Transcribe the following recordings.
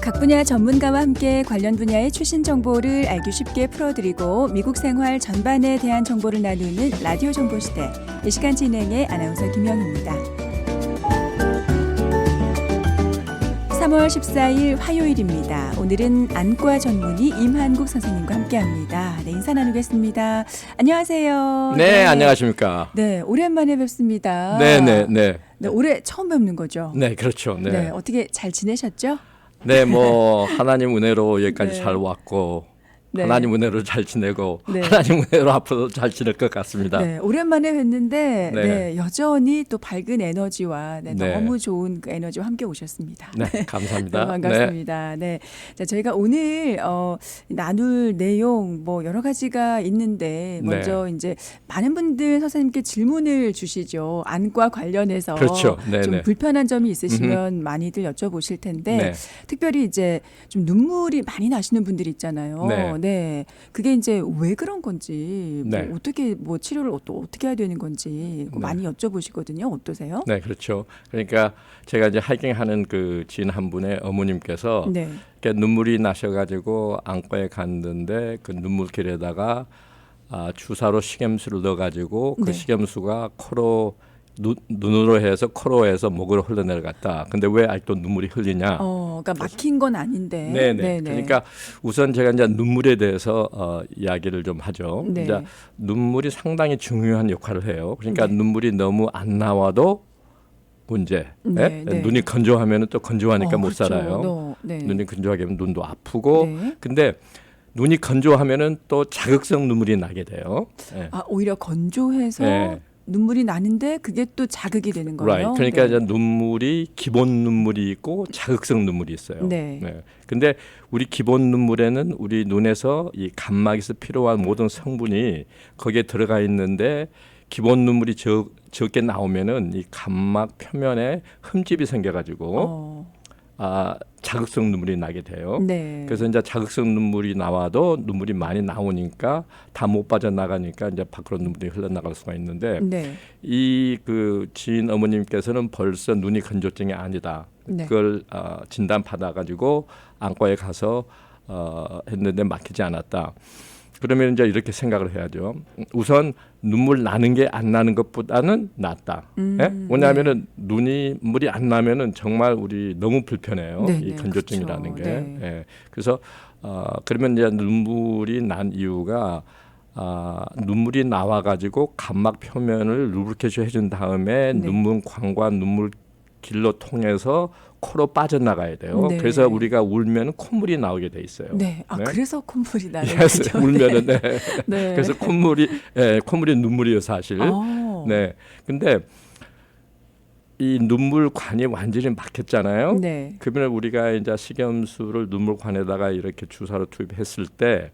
각 분야 전문가와 함께 관련 분야의 최신 정보를 알기 쉽게 풀어드리고 미국 생활 전반에 대한 정보를 나누는 라디오 정보시대. 이 시간 진행의 아나운서 김영입니다. 3월 14일 화요일입니다. 오늘은 안과 전문의 임한국 선생님과 함께합니다. 네, 인사 나누겠습니다. 안녕하세요. 네, 안녕하십니까. 네, 오랜만에 뵙습니다. 네. 올해 처음 뵙는 거죠? 네, 그렇죠. 네, 어떻게 잘 지내셨죠? 네, 뭐 하나님 은혜로 여기까지 네. 잘 왔고 네. 하나님 은혜로 잘 지내고 네. 하나님 은혜로 앞으로 잘 지낼 것 같습니다. 네, 오랜만에 뵀는데 네. 여전히 또 밝은 에너지와 네. 너무 좋은 그 에너지와 함께 오셨습니다. 네, 감사합니다. 너무 반갑습니다. 네. 자, 저희가 오늘 나눌 내용 뭐 여러 가지가 있는데 먼저 이제 많은 분들 선생님께 질문을 주시죠. 안과 관련해서 그렇죠. 네, 좀 네. 불편한 점이 있으시면 많이들 여쭤보실 텐데 네. 특별히 이제 좀 눈물이 많이 나시는 분들이 있잖아요. 네. 그게 이제 왜 그런 건지 네. 뭐 어떻게 뭐 치료를 또 어떻게 해야 되는 건지 네. 많이 여쭤보시거든요. 어떠세요? 네, 그렇죠. 그러니까 제가 이제 하이킹하는 그 지인 한 분의 어머님께서 네. 이렇게 눈물이 나셔가지고 안과에 갔는데 그 눈물길에다가 주사로 식염수를 넣어가지고 그 네. 식염수가 코로 눈으로 해서 코로 해서 목으로 흘러내려갔다. 근데 왜 아직도 눈물이 흘리냐? 그러니까 막힌 건 아닌데. 네네. 그러니까 우선 제가 이제 눈물에 대해서 이야기를 좀 하죠. 네. 이제 눈물이 상당히 중요한 역할을 해요. 그러니까 네. 눈물이 너무 안 나와도 문제. 네, 네. 눈이 건조하면은 또 건조하니까 못 그렇죠. 살아요. 네. 눈이 건조하게 하면 눈도 아프고. 네. 근데 눈이 건조하면은 또 자극성 눈물이 나게 돼요. 네. 오히려 건조해서 네. 눈물이 나는데 그게 또 자극이 되는 거예요. Right. 그러니까 네. 이제 눈물이 기본 눈물이 있고 자극성 눈물이 있어요. 네. 근데 우리 기본 눈물에는 우리 눈에서 이 감막에서 필요한 모든 성분이 거기에 들어가 있는데 기본 눈물이 적게 나오면은 이 감막 표면에 흠집이 생겨가지고 자극성 눈물이 나게 돼요. 네. 그래서 이제 자극성 눈물이 나와도 눈물이 많이 나오니까 다 못 빠져나가니까 이제 밖으로 눈물이 흘러나갈 수가 있는데 네. 이 그 지인 어머님께서는 벌써 눈이 건조증이 아니다. 네. 그걸 진단 받아가지고 안과에 가서 했는데 막히지 않았다. 그러면 이제 이렇게 생각을 해야죠. 우선 눈물 나는 게 안 나는 것보다는 낫다. 왜냐하면은 물이 안 나면은 정말 우리 너무 불편해요. 네, 이 네, 건조증이라는 그렇죠. 게. 네. 예. 그래서 그러면 이제 눈물이 난 이유가 눈물이 나와가지고 감막 표면을 루브리케이션 해준 다음에 네. 눈물관과 눈물 길로 통해서 코로 빠져나가야 돼요. 네. 그래서 우리가 울면 콧물이 나오게 돼 있어요. 네. 그래서 콧물이 나는 Yes, 거죠. 울면은 네. 네. 그래서 콧물이 눈물이에요, 사실. 네. 근데 이 눈물관이 완전히 막혔잖아요. 네. 그러면 우리가 이제 식염수를 눈물관에다가 이렇게 주사로 투입했을 때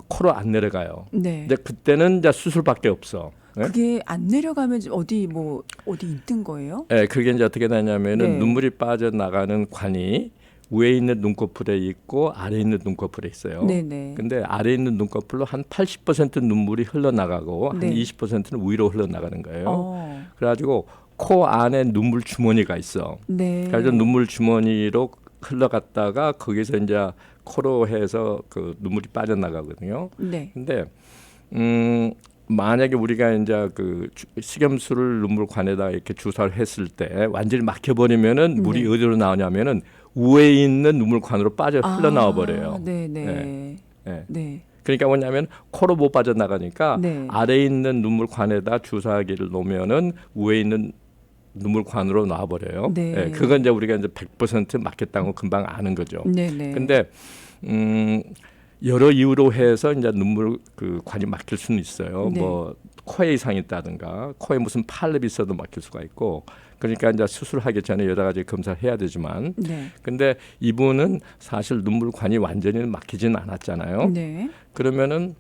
코로 안 내려가요. 네. 근데 그때는 이제 수술밖에 없어. 네? 그게 안 내려가면 어디 있는 거예요? 네, 그게 이제 어떻게 되냐면은 네. 눈물이 빠져나가는 관이 위에 있는 눈꺼풀에 있고 아래에 있는 눈꺼풀에 있어요. 네네. 근데 아래에 있는 눈꺼풀로 한 80% 눈물이 흘러나가고 네. 한 20%는 위로 흘러나가는 거예요. 그래가지고 코 안에 눈물 주머니가 있어. 네. 그래서 눈물 주머니로 흘러갔다가 거기서 이제 코로 해서 그 눈물이 빠져나가거든요. 네. 근데 만약에 우리가 이제 그 식염수를 눈물관에다 이렇게 주사를 했을 때 완전히 막혀버리면은 물이 네. 어디로 나오냐면은 위에 있는 눈물관으로 빠져 흘러나와 버려요. 네네. 네. 그러니까 뭐냐면 코로 못 빠져나가니까 네. 아래에 있는 눈물관에다 주사기를 놓으면은 위에 있는 눈물관으로 나와버려요. 네. 그건 이제 우리가 이제 100% 막혔다고 금방 아는 거죠. 네네. 근데 여러 이유로 해서 이제 눈물 그 관이 막힐 수는 있어요. 네. 뭐 코에 이상이 있다든가 코에 무슨 파열이 있어도 막힐 수가 있고 그러니까 이제 수술하기 전에 여러 가지 검사를 해야 되지만 네. 근데 이분은 사실 눈물관이 완전히 막히지는 않았잖아요. 네. 그러면은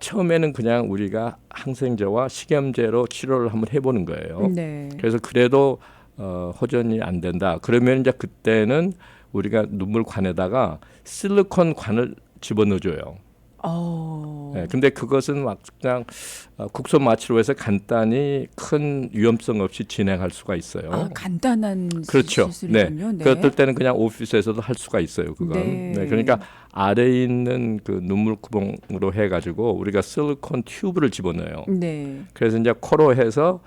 처음에는 그냥 우리가 항생제와 식염제로 치료를 한번 해보는 거예요. 네. 그래서 그래도 호전이 안 된다. 그러면 이제 그때는 우리가 눈물관에다가 실리콘 관을 집어넣어줘요. 근데 그것은 막 그냥 국소 마취로 해서 간단히 큰 위험성 없이 진행할 수가 있어요. 아, 간단한 그렇죠. 시술이군요. 네. 어떨 때는 그냥 오피스에서도 할 수가 있어요. 그건. 네. 그러니까 아래에 있는 그 눈물 구멍으로 해가지고 우리가 실리콘 튜브를 집어넣어요. 네. 그래서 이제 코로 해서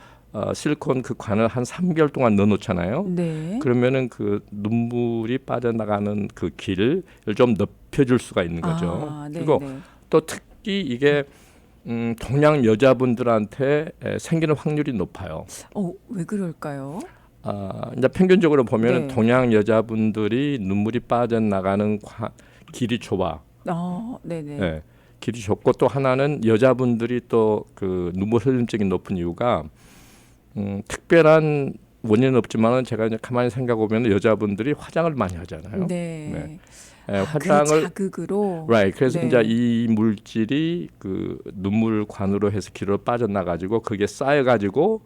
실리콘 그 관을 한 3개월 동안 넣어놓잖아요. 네. 그러면은 그 눈물이 빠져나가는 그 길을 좀 넓혀줄 수가 있는 거죠. 아, 네, 그리고 네. 또 특히 이게 동양 여자분들한테 생기는 확률이 높아요. 왜 그럴까요? 이제 평균적으로 보면 네. 동양 여자분들이 눈물이 빠져나가는 길이 좁아. 네네. 네. 길이 좁고 또 하나는 여자분들이 또 그 눈물 흘림증이 높은 이유가 특별한 원인은 없지만은 제가 이제 가만히 생각해 보면 여자분들이 화장을 많이 하잖아요. 네. 화장을 그 자극으로. right. 그래서 네. 이제 이 물질이 그 눈물관으로 해서 길로 빠져나 가지고 그게 쌓여 가지고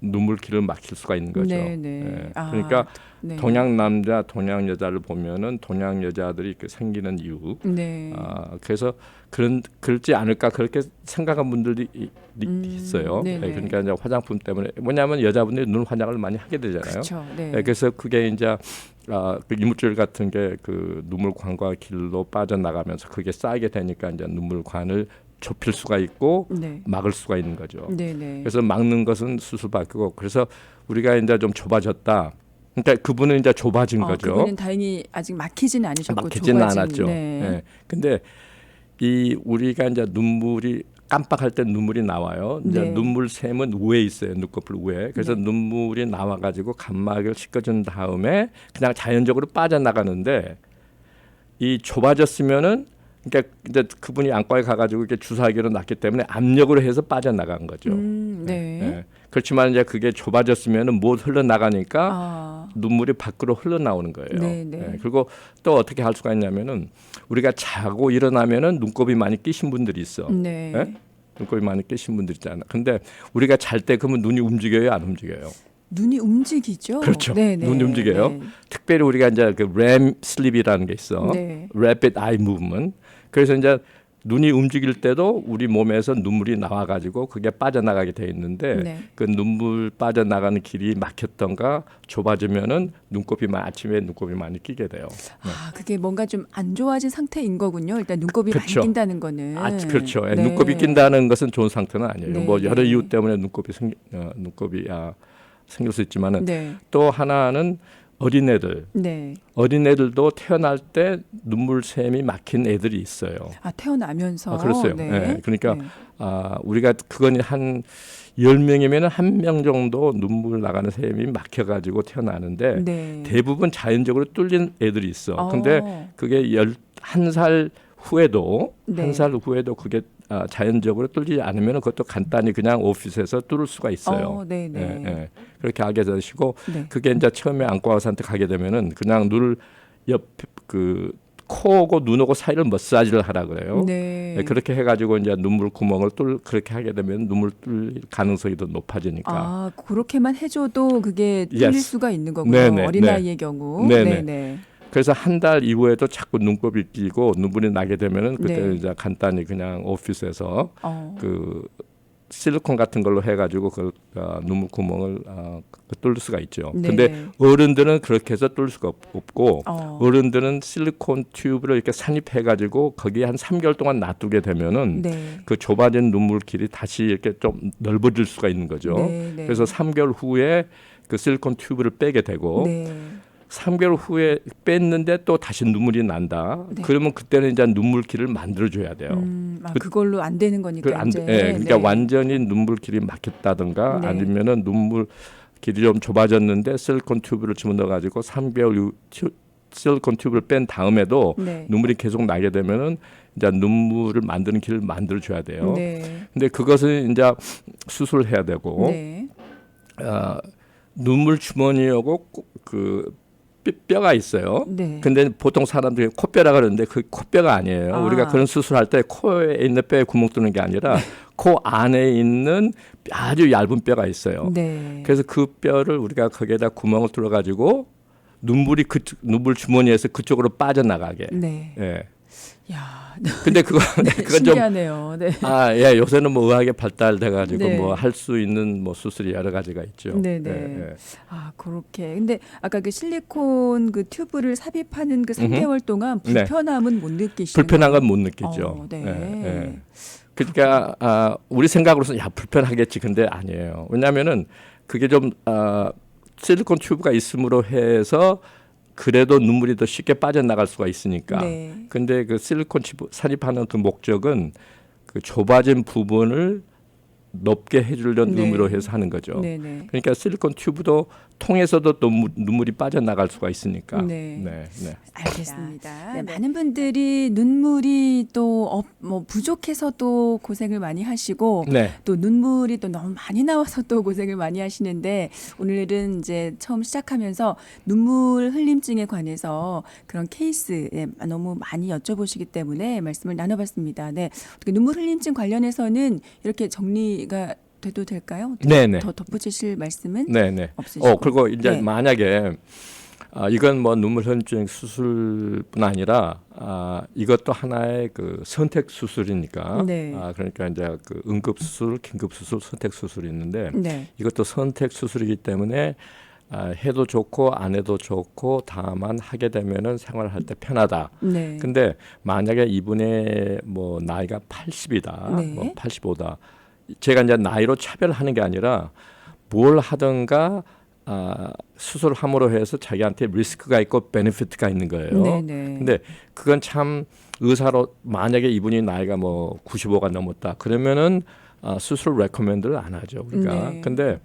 눈물길을 막힐 수가 있는 거죠. 네네. 그러니까 네. 동양 남자, 동양 여자를 보면은 동양 여자들이 그 생기는 이유. 네. 그래서 그렇지 않을까 그렇게 생각한 분들이 있어요. 네네. 그러니까 이제 화장품 때문에 뭐냐면 여자분들이 눈 화장을 많이 하게 되잖아요. 그렇죠. 네. 그래서 그게 이제 그 이물질 같은 게 그 눈물관과 길로 빠져나가면서 그게 쌓이게 되니까 이제 눈물관을 좁힐 수가 있고 네. 막을 수가 있는 거죠. 네네. 그래서 막는 것은 수술밖이고 그래서 우리가 이제 좀 좁아졌다. 그러니까 그분은 이제 좁아진 거죠. 그분은 다행히 아직 막히지는 않으셨고 막히지는 좁아진, 않았죠. 네. 근데 이 우리가 이제 눈물이 깜빡할 때 눈물이 나와요. 이제 네. 눈물샘은 우에 있어요. 눈꺼풀 우에. 그래서 네. 눈물이 나와가지고 감막을 씻어준 다음에 그냥 자연적으로 빠져나가는데 이 좁아졌으면은 그러니까 이제 그분이 안과에 가가지고 이렇게 주사하기로 났기 때문에 압력으로 해서 빠져나간 거죠. 네. 그렇지만 이제 그게 좁아졌으면은 못 흘러나가니까 눈물이 밖으로 흘러나오는 거예요. 네네. 그리고 또 어떻게 할 수가 있냐면은 우리가 자고 일어나면은 눈곱이 많이 끼신 분들이 있어. 네. 예? 눈곱이 많이 끼신 분들 있잖아. 근데 우리가 잘 때 그러면 눈이 움직여요, 안 움직여요? 눈이 움직이죠. 그렇죠. 네네. 눈이 움직여요. 네. 특별히 우리가 이제 그 REM 슬립이라는 게 있어. 네. Rapid Eye Movement. 그래서 이제 눈이 움직일 때도 우리 몸에서 눈물이 나와가지고 그게 빠져나가게 돼 있는데 네. 그 눈물 빠져나가는 길이 막혔던가 좁아지면은 아침에 눈곱이 많이 끼게 돼요. 그게 뭔가 좀 안 좋아진 상태인 거군요. 일단 눈곱이 그렇죠. 많이 낀다는 거는. 그렇죠. 네. 눈곱이 낀다는 것은 좋은 상태는 아니에요. 네, 뭐 여러 네. 이유 때문에 눈곱이 생길 수 있지만은 네. 또 하나는 네. 어린애들도 태어날 때 눈물샘이 막힌 애들이 있어요. 태어나면서. 그렇어요. 네. 그러니까 네. 우리가 그건 한 10명이면 1명 정도 눈물 나가는 샘이 막혀가지고 태어나는데 네. 대부분 자연적으로 뚫린 애들이 있어. 근데 그게 1살 후에도 네. 한 살 후에도 그게 자연적으로 뚫리지 않으면 그것도 간단히 그냥 오피스에서 뚫을 수가 있어요. 네네. 그렇게 하게 되시고 네. 그게 이제 처음에 안과 의사한테 가게 되면은 그냥 눈 옆 그 코하고 눈하고 사이를 머사지를 하라 그래요. 네. 그렇게 해가지고 이제 눈물 구멍을 그렇게 하게 되면 눈물 뚫릴 가능성이 더 높아지니까. 그렇게만 해줘도 그게 뚫릴 Yes. 수가 있는 거군요. 네네, 어린아이의 경우. 네네. 네네. 그래서 한 달 이후에도 자꾸 눈곱이 끼고 눈물이 나게 되면은 그때 네. 이제 간단히 그냥 오피스에서 그 실리콘 같은 걸로 해가지고 그 눈물 구멍을 뚫을 수가 있죠. 네. 근데 어른들은 그렇게 해서 뚫을 수가 없고 어른들은 실리콘 튜브를 이렇게 산입해가지고 거기에 한 3개월 동안 놔두게 되면은 네. 그 좁아진 눈물길이 다시 이렇게 좀 넓어질 수가 있는 거죠. 네, 네. 그래서 3개월 후에 그 실리콘 튜브를 빼게 되고 네. 3개월 후에 뺐는데 또 다시 눈물이 난다. 네. 그러면 그때는 이제 눈물길을 만들어줘야 돼요. 그걸로 안 되는 거니까 이제. 그러니까 네. 완전히 눈물길이 막혔다든가 네. 아니면은 눈물길이 좀 좁아졌는데 실리콘 튜브를 집어넣어 가지고 3개월 후 실리콘 튜브를 뺀 다음에도 네. 눈물이 계속 나게 되면은 이제 눈물을 만드는 길을 만들어 줘야 돼요. 네. 근데 그것은 이제 수술해야 되고 네. 눈물 주머니하고 그 뼈가 있어요. 네. 근데 보통 사람들이 코뼈라 그러는데 그 코뼈가 아니에요. 우리가 그런 수술할 때 코에 있는 뼈에 구멍 뚫는 게 아니라 코 안에 있는 아주 얇은 뼈가 있어요. 네. 그래서 그 뼈를 우리가 거기에다 구멍을 뚫어 가지고 눈물 주머니에서 그쪽으로 빠져나가게. 네. 예. 야, 근데 그거 네, 그건 좀 신기하네요. 네. 예, 요새는 뭐 의학이 발달돼 가지고 네. 뭐 할 수 있는 뭐 수술이 여러 가지가 있죠. 네네. 예, 예. 아, 그렇게. 근데 아까 그 실리콘 그 튜브를 삽입하는 그 음흠. 3개월 동안 네. 불편함은 못 느끼시는 불편한 거예요? 건 못 느끼죠. 네. 예, 예. 그러니까 우리 생각으로서는 야 불편하겠지, 근데 아니에요. 왜냐하면은 그게 좀 실리콘 튜브가 있음으로 해서 그래도 눈물이 더 쉽게 빠져나갈 수가 있으니까. 네. 근데 그 실리콘 튜브 삽입하는 그 목적은 그 좁아진 부분을 높게 해주려는 네. 의미로 해서 하는 거죠. 네네. 그러니까 실리콘 튜브도 통해서도 또 눈물이 빠져나갈 수가 있으니까. 네. 네, 네. 알겠습니다. 네. 많은 분들이 눈물이 또 뭐 부족해서 또 고생을 많이 하시고 네. 또 눈물이 또 너무 많이 나와서 또 고생을 많이 하시는데 오늘은 이제 처음 시작하면서 눈물 흘림증에 관해서 그런 케이스에 너무 많이 여쭤보시기 때문에 말씀을 나눠봤습니다. 네, 어떻게 눈물 흘림증 관련해서는 이렇게 정리가 돼도 될까요? 네, 네. 더 덧붙이실 말씀은 네, 네. 없으시고. 그리고 이제 네. 만약에 이건 뭐 눈물 현증 수술뿐 아니라 이것도 하나의 그 선택 수술이니까. 네. 그러니까 이제 그 응급 수술, 긴급 수술, 선택 수술이 있는데 네. 이것도 선택 수술이기 때문에 해도 좋고 안 해도 좋고 다만 하게 되면은 생활할 때 편하다. 네. 근데 만약에 이분의 뭐 나이가 80이다, 네. 뭐 85다. 제가 이제 나이로 차별하는 게 아니라 뭘 하든가 수술함으로 해서 자기한테 리스크가 있고 베네피트가 있는 거예요. 네네. 근데 그건 참 의사로 만약에 이분이 나이가 뭐 95가 넘었다 그러면은 수술 레코멘드를 안 하죠 우리가. 네. 근데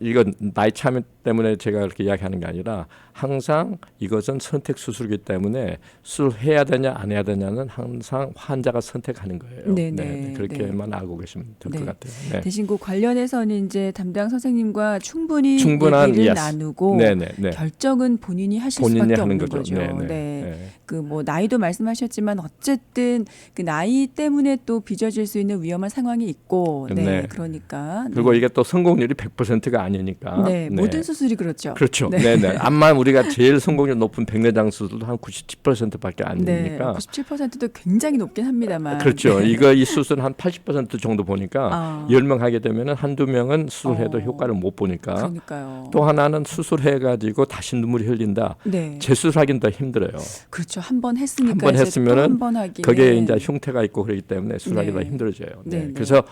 이건 나이 차 때문에 제가 그렇게 이야기하는 게 아니라 항상 이것은 선택 수술이기 때문에 수술해야 되냐 안 해야 되냐는 항상 환자가 선택하는 거예요. 네네. 그렇게만 알고 계시면 될 것 네. 같아요. 네. 대신 그 관련해서는 이제 담당 선생님과 충분히 충분한, 얘기를 yes. 나누고 네네. 결정은 본인이 하실 본인이 수밖에 하는 없는 거죠. 거죠. 네네. 네. 네. 그 뭐 나이도 말씀하셨지만 어쨌든 그 나이 때문에 또 빚어질 수 있는 위험한 상황이 있고, 네, 네. 그러니까 그리고 네. 이게 또 성공률이 100%가 아니니까. 네, 모든 수술이 그렇죠. 그렇죠. 네. 네, 네. 암만 우리가 제일 성공률 높은 백내장 수술도 한 97%밖에 안 네, 되니까. 97%도 굉장히 높긴 합니다만. 그렇죠. 네. 이 수술은 한 80% 정도 보니까 10명 하게 되면은 한두 명은 수술해도 효과를 못 보니까. 그러니까요. 또 하나는 수술해 가지고 다시 눈물이 흘린다. 네, 재수술하기는 더 힘들어요. 그렇죠. 한 번 했으니까 한 번 이제 했으면은 또 한 번 하기. 거기에 이제 흉터가 있고 그렇기 때문에 수술하기 네. 더 힘들어져요. 네, 네. 네. 그래서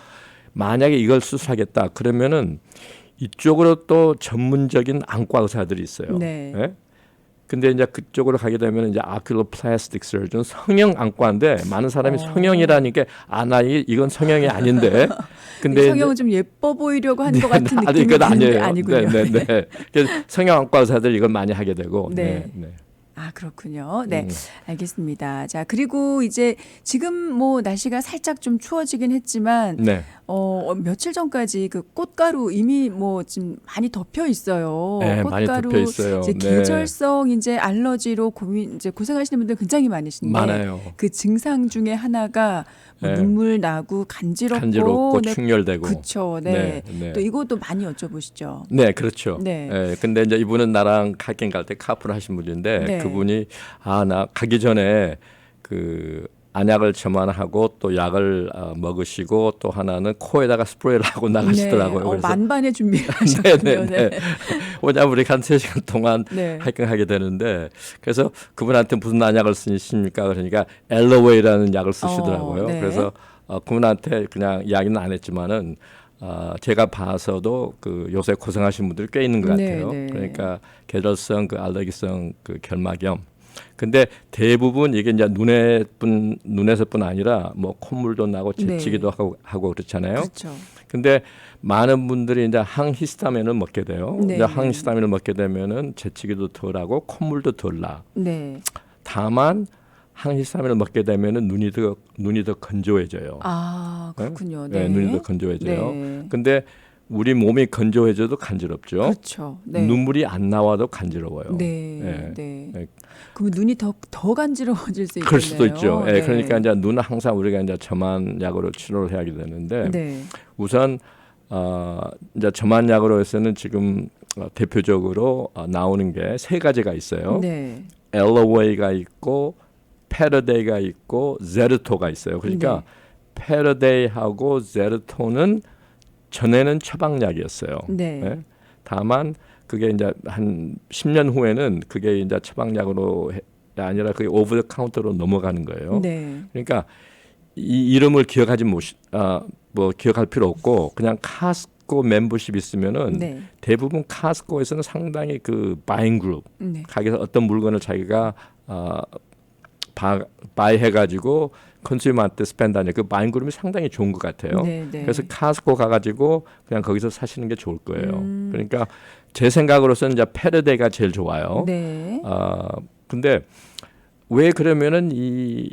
만약에 이걸 수술하겠다 그러면은 이쪽으로 또 전문적인 안과 의사들이 있어요. 네. 예? 근데 이제 그쪽으로 가게 되면 이제 아큐로플라스틱 서전 성형 안과인데 많은 사람이 성형이라니까 나 이건 성형이 아닌데. 근데 성형은 좀 예뻐 보이려고 하는 것 같은 아니, 느낌이 그건 드는데 아니에요. 아니군요. 네, 네, 네. 그래서 성형 안과 의사들 이걸 많이 하게 되고. 네. 네, 네. 아, 그렇군요. 네, 알겠습니다. 자, 그리고 이제 지금 뭐 날씨가 살짝 좀 추워지긴 했지만 네. 며칠 전까지 그 꽃가루 이미 뭐 지금 많이 덮여 있어요. 네, 많이 꽃가루 덮여 있어요. 이제 네. 계절성 이제 알러지로 이제 고생하시는 분들 굉장히 많으신데 많아요. 그 증상 중에 하나가 뭐 네. 눈물 나고 간지럽고, 간지럽고 네, 충혈되고. 그렇죠. 네. 네. 또 이것도 많이 여쭤보시죠. 네, 그렇죠. 네. 근데 이제 이분은 나랑 하이킹 갈 때 카풀 하신 분인데 네. 그분이 나 가기 전에 그 안약을 점안하고 또 약을 먹으시고 또 하나는 코에다가 스프레이를 하고 나가시더라고요. 네. 그래서 만반의 준비를 하셨군요. 네. 왜냐하면 우리가 한 3시간 동안 네. 하이킹하게 되는데 그래서 그분한테 무슨 안약을 쓰십니까? 그러니까 엘로웨이라는 약을 쓰시더라고요. 네. 그래서 그분한테 그냥 이야기는 안 했지만은 제가 봐서도 그 요새 고생하신 분들이 꽤 있는 것 같아요. 네. 그러니까 계절성 그 알레르기성 그 결막염. 근데 대부분 이게 이제 눈에서뿐 아니라 뭐 콧물도 나고 재채기도 하고 그렇잖아요. 그렇죠. 근데 많은 분들이 이제 항히스타민을 먹게 돼요. 네. 이제 항히스타민을 먹게 되면은 재채기도 덜하고 콧물도 덜 나. 네. 다만 항히스타민을 먹게 되면은 눈이 더 건조해져요. 아, 그렇군요. 네. 눈이 더 건조해져요. 네. 근데 우리 몸이 건조해져도 간지럽죠. 그렇죠. 네. 눈물이 안 나와도 간지러워요. 네. 네. 네. 네. 그러면 눈이 더 간지러워질 수 있겠네요. 그럴 수도 있죠. 네. 그러니까 이제 눈은 항상 우리가 이제 점안약으로 치료를 해야 되는데 네. 우선 이제 점안약으로 해서는 지금 대표적으로 나오는 게 3가지가 있어요. 네. 엘로웨이가 있고 페르데이가 있고 제르토가 있어요. 그러니까 페르데이하고 제르토는 전에는 처방약이었어요. 네. 예? 다만 그게 이제 한 10년 후에는 그게 이제 처방약으로 아니라 그게 오브 더 카운터로 넘어가는 거예요. 네. 그러니까 이 이름을 기억하지 뭐 기억할 필요 없고 그냥 카스코 멤버십 있으면은 네. 대부분 카스코에서는 상당히 그 바잉 그룹 네. 가게에서 어떤 물건을 자기가 바이 해가지고 컨슈머한테 스펜드하는 그 바잉 그룹이 상당히 좋은 것 같아요. 네, 네. 그래서 카스코 가가지고 그냥 거기서 사시는 게 좋을 거예요. 그러니까 제 생각으로서는 이제 페르데가 제일 좋아요. 네. 근데 왜 그러면은 이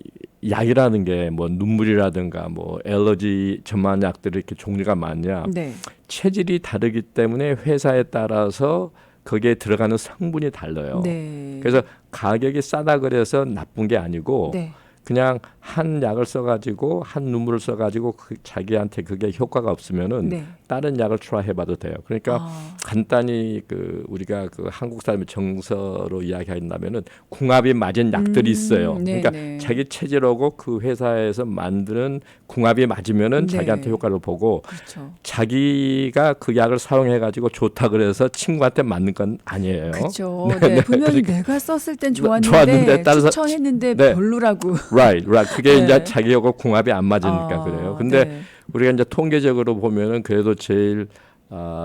약이라는 게 뭐 눈물이라든가 뭐 엘러지 전문 약들이 이렇게 종류가 많냐? 네. 체질이 다르기 때문에 회사에 따라서 거기에 들어가는 성분이 달라요. 네. 그래서 가격이 싸다 그래서 나쁜 게 아니고 네. 그냥 한 약을 써가지고 한 눈물을 써가지고 자기한테 그게 효과가 없으면은 네. 다른 약을 트라이해봐도 돼요. 그러니까 간단히 그 우리가 그 한국 사람의 정서로 이야기한다면은 궁합이 맞은 약들이 있어요. 네, 그러니까 네. 자기 체질하고 그 회사에서 만드는 궁합이 맞으면은 네. 자기한테 효과를 보고 그렇죠. 자기가 그 약을 사용해가지고 좋다 그래서 친구한테 맞는 건 아니에요. 그렇죠. 네. 분명히 내가 썼을 땐 좋았는데, 좋았는데 따라서 추천했는데 네. 별로라고. Right. 그게 네. 이제 자기하고 궁합이 안 맞으니까 그래요. 근데 네. 우리가 이제 통계적으로 보면은 그래도 제일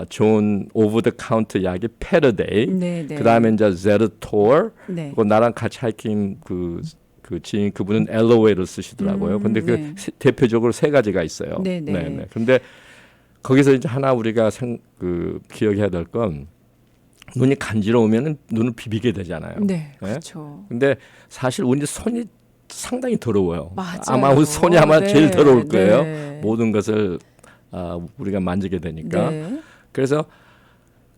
좋은 오브 더 카운트 약이 페르데이. 네, 네. 그다음에 이제 제르토르. 네. 그리고 나랑 같이 하이킹 그 지인 그분은 엘로웨이를 쓰시더라고요. 근데 그 네. 대표적으로 세 가지가 있어요. 네, 네. 근데 거기서 이제 하나 우리가 기억해야 될 건 눈이 간지러우면은 눈을 비비게 되잖아요. 네. 그렇죠. 근데 사실 우리 손이 상당히 더러워요. 맞아요. 아마 우리 손이 아마 네. 제일 더러울 거예요. 네. 모든 것을 우리가 만지게 되니까. 네. 그래서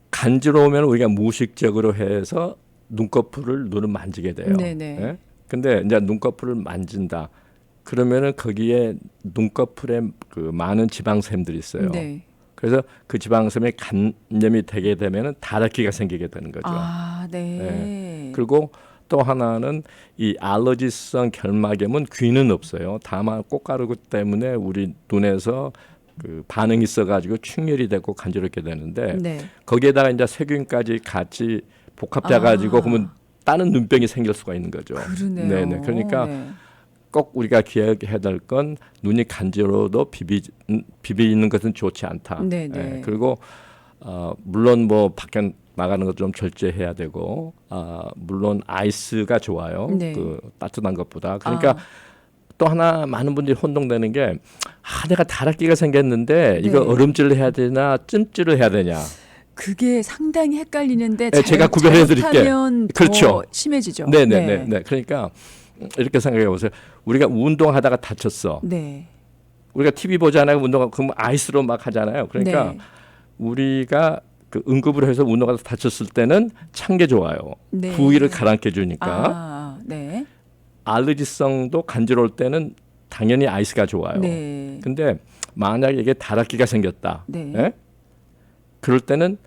간지러우면 우리가 무의식적으로 해서 눈을 만지게 돼요. 네네. 예? 근데 이제 눈꺼풀을 만진다. 그러면은 거기에 눈꺼풀에 그 많은 지방샘들이 있어요. 네. 그래서 그 지방샘에 감염이 되게 되면은 다래끼가 생기게 되는 거죠. 네. 그리고 또 하나는 이 알러지성 결막염은 귀는 없어요. 다만 꽃가루 때문에 우리 눈에서 그 반응이 있어가지고 충혈이 되고 간지럽게 되는데 네. 거기에다가 이제 세균까지 같이 복합돼 가지고 그러면 다른 눈병이 생길 수가 있는 거죠. 그러네요. 네네. 그러니까 네. 꼭 우리가 기억해야 될 건 눈이 간지러워도 비비는 것은 좋지 않다. 네네. 그리고 물론 뭐 밖에 나가는 것 좀 절제해야 되고 물론 아이스가 좋아요. 네. 그 따뜻한 것보다. 그러니까 또 하나 많은 분들이 혼동되는 게 내가 다래끼가 생겼는데 이거 네. 얼음질을 해야 되나 찜질을 해야 되냐. 그게 상당히 헷갈리는데 네, 제가 구별해 드릴게요. 잘못하면 그렇죠. 더 심해지죠. 네네네. 그러니까 이렇게 생각해 보세요. 우리가 운동하다가 다쳤어. 네. 우리가 TV 보잖아요. 운동 그럼 아이스로 막 하잖아요. 그러니까 네. 우리가 그 응급을 해서 운동하다 다쳤을 때는 찬 게 좋아요. 네. 부위를 가라앉게 주니까. 네. 알러지성도 간지러울 때는 당연히 아이스가 좋아요. 네. 근데 만약에 이게 다래끼가 생겼다. 네. 예? 그럴 때는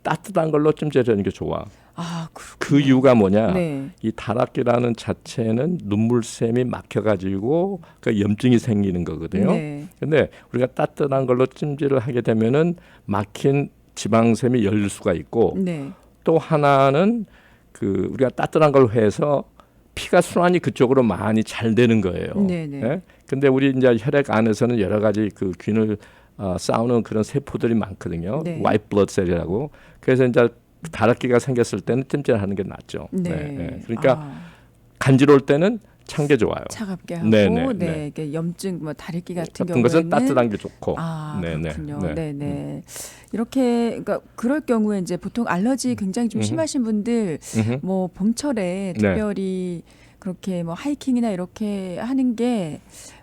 따뜻한 걸로 찜질하는 게 좋아. 그렇군요. 그 이유가 뭐냐? 네. 이 다래끼라는 자체는 눈물샘이 막혀가지고 그 염증이 생기는 거거든요. 네. 근데 우리가 따뜻한 걸로 찜질을 하게 되면은 막힌 지방샘이 열릴 수가 있고 네. 또 하나는 그 우리가 따뜻한 걸 해서 피가 순환이 그쪽으로 많이 잘 되는 거예요. 네네. 예? 근데 우리 이제 혈액 안에서는 여러 가지 그 균을 싸우는 그런 세포들이 많거든요. 네. 화이트 블러드 셀이라고. 그래서 이제 다래끼가 생겼을 때는 찜질하는 게 낫죠. 네. 그러니까 간지러울 때는 찬 게 좋아요. 차갑게 하고 네네. 이게 염증 뭐 다래끼 같은 같은 것은 경우에는 따뜻한 게 좋고. 그렇군요. 네네. 이렇게 그러니까 그럴 경우에 이제 보통 알러지 굉장히 좀 심하신 분들 뭐 봄철에 특별히 그렇게 뭐 하이킹이나 이렇게 하는 게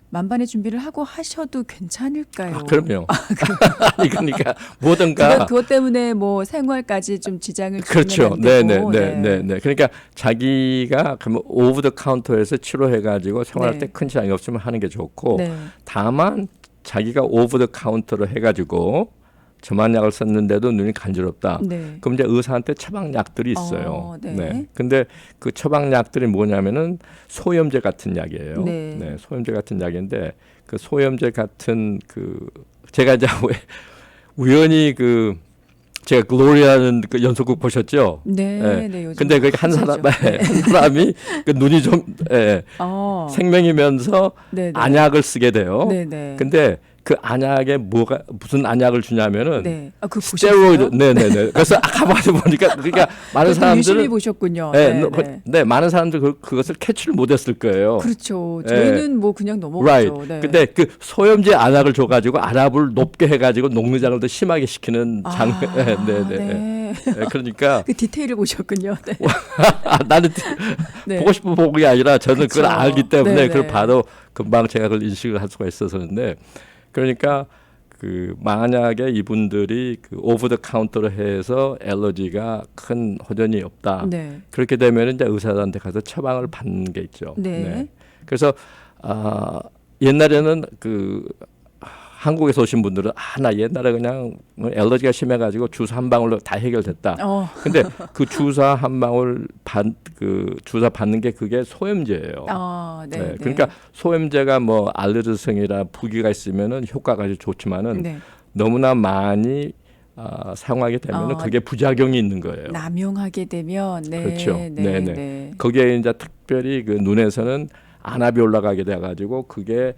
만반의 준비를 하고 하셔도 괜찮을까요? 그럼요. 그러니까 뭐든가 그것 때문에 뭐 생활까지 좀 지장을 주면 그렇죠. 안 되고. 네네네네. 그러니까 자기가 그러면 오브 더 카운터에서 치료해가지고 생활할 때 큰 지장이 없으면 하는 게 좋고 네. 다만 자기가 오브 더 카운터로 해가지고 저만약을 썼는데도 눈이 간지럽다. 네. 그럼 이제 의사한테 처방약들이 있어요. 네. 근데 그 처방약들이 뭐냐면은 소염제 같은 약이에요. 네. 소염제 같은 약인데 그 소염제 같은 그 제가 이제 우연히 그 제가 글로리아는 그 연속극 보셨죠? 네. 네. 요즘 근데 그게 한 사람 네. 한 사람이 그 눈이 좀 생명이면서 네네. 안약을 쓰게 돼요. 네네. 근데 그 안약에 무슨 안약을 주냐면은 네. 그 스테로이드. 보셨어요? 네네네. 그래서 가만히 보니까 그러니까 많은 유심히 사람들은 보셨군요. 네, 많은 사람들 그것을 캐치를 못했을 거예요. 그렇죠. 저희는 뭐 그냥 넘어갔죠. Right. 네. 근데 그 소염제 안약을 줘가지고 안압을 높게 해가지고 녹내장을 더 심하게 시키는 장면. 네. 그러니까 그 디테일을 보셨군요. 네. 나는 네. 보고 싶은 보는 게 아니라 저는 그쵸. 그걸 알기 때문에 네네. 그걸 봐도 금방 제가 그걸 인식을 할 수가 있어서인데 그러니까 그 만약에 이분들이 그 오브 더 카운터로 해서 엘러지가 큰 호전이 없다. 네. 그렇게 되면 이제 의사한테 가서 처방을 받는 게 있죠. 네. 그래서 옛날에는 그 한국에서 오신 분들은 나 옛날에 그냥 엘러지가 심해가지고 주사 한 방울로 다 해결됐다. 근데 그 주사 한 방울 주사 받는 게 그게 소염제예요. 네. 그러니까 소염제가 뭐 알레르성이라 부기가 있으면은 효과가 아주 좋지만은 네. 너무나 많이 사용하게 되면은 그게 부작용이 있는 거예요. 남용하게 되면 그렇죠. 네. 거기에 이제 특별히 그 눈에서는 안압이 올라가게 돼가지고 그게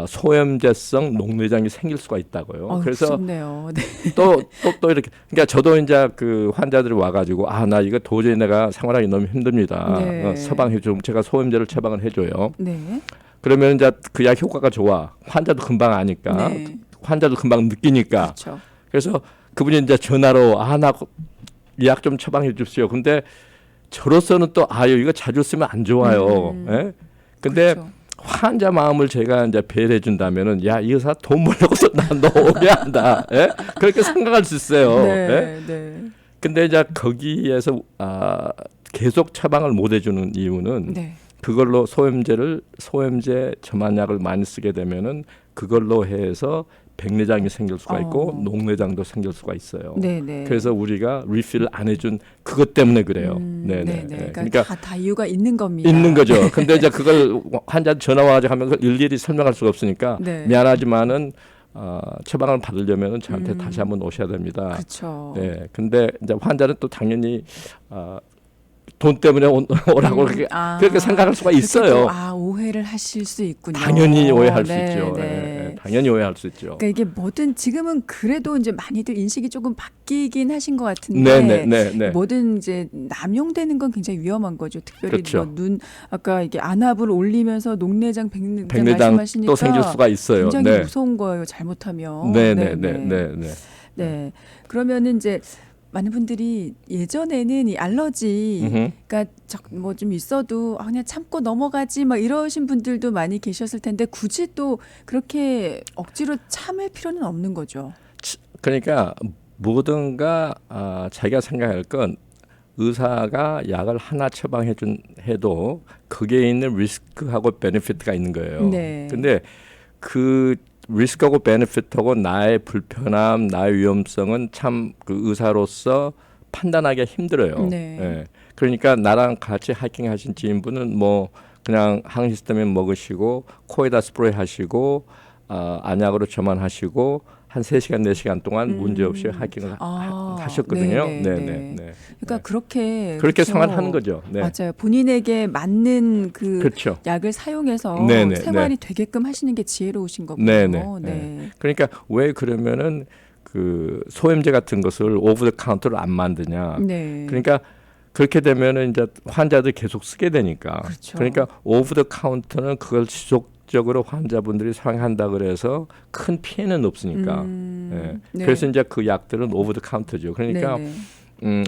소염제성 녹내장이 생길 수가 있다고요. 그래서 무섭네요. 네. 또 이렇게 그러니까 저도 이제 그 환자들이 와가지고 나 이거 도저히 내가 생활하기 너무 힘듭니다. 네. 처방해 좀 제가 소염제를 처방을 해줘요. 네. 그러면 이제 그 약 효과가 좋아. 환자도 금방 아니까. 네. 환자도 금방 느끼니까. 그렇죠. 그래서 그분이 이제 전화로 나 이 약 좀 처방해 주십시오. 근데 저로서는 또 이거 자주 쓰면 안 좋아요. 예? 근데 그렇죠. 환자 마음을 제가 이제 배려해 준다면은 이 의사 돈 벌려고서 너 오게 한다. 예? 그렇게 생각할 수 있어요. 예? 네. 근데 이제 거기에서 계속 처방을 못 해주는 이유는 네. 그걸로 소염제 저만약을 많이 쓰게 되면은 그걸로 해서 백내장이 생길 수가 있고 녹내장도 생길 수가 있어요. 네네. 그래서 우리가 리필을 안 해준 그것 때문에 그래요. 네네. 그러니까 다 이유가 있는 겁니다. 있는 거죠. 근데 이제 그걸 환자 전화 와가지고 하면 그걸 일일이 설명할 수가 없으니까 네. 미안하지만은 처방을 받으려면은 저한테 다시 한번 오셔야 됩니다. 그렇죠. 네. 근데 이제 환자는 또 당연히 돈 때문에 오라고 그렇게 생각할 수가 있어요. 오해를 하실 수 있군요. 당연히 오해할 수 있죠. 네. 당연히 오해할 수 있죠. 그러니까 이게 뭐든 지금은 그래도 이제 많이들 인식이 조금 바뀌긴 하신 것 같은데 네. 뭐든 이제 남용되는 건 굉장히 위험한 거죠. 특별히 그렇죠. 눈 아까 이게 안압을 올리면서 녹내장, 백내장 말씀하시니까 또 생길 수가 있어요. 굉장히 무서운 거예요. 잘못하면. 네. 그러면은 이제 많은 분들이 예전에는 이 알러지가 뭐 좀 있어도 그냥 참고 넘어가지 막 이러신 분들도 많이 계셨을 텐데 굳이 또 그렇게 억지로 참을 필요는 없는 거죠. 그러니까 뭐든가 자기가 생각할 건 의사가 약을 하나 해도 거기에 있는 리스크하고 베네피트가 있는 거예요. 네. 근데 그 리스크하고 베네핏하고 나의 불편함, 나의 위험성은 참 그 의사로서 판단하기가 힘들어요. 네. 예. 그러니까 나랑 같이 하이킹 하신 지인분은 뭐 그냥 항히스타민 먹으시고 코에다 스프레이 하시고 안약으로 저만하시고 한 3시간, 4시간 동안 문제없이 하이킹을 하셨거든요. 네. 그러니까 그렇게 그렇죠. 생활하는 거죠. 네. 맞아요. 본인에게 맞는 그 그렇죠. 약을 사용해서 생활이 되게끔 하시는 게 지혜로우신 거고요. 네. 그러니까 왜 그러면은 그 소염제 같은 것을 오브 더 카운터로 안 만드냐. 네. 그러니까 그렇게 되면은 이제 환자들이 계속 쓰게 되니까. 그렇죠. 그러니까 오브 더 카운터는 그걸 지속적으로 환자분들이 사용한다 그래서 큰 피해는 없으니까. 네. 그래서 이제 그 약들은 오브 더 카운터죠. 그러니까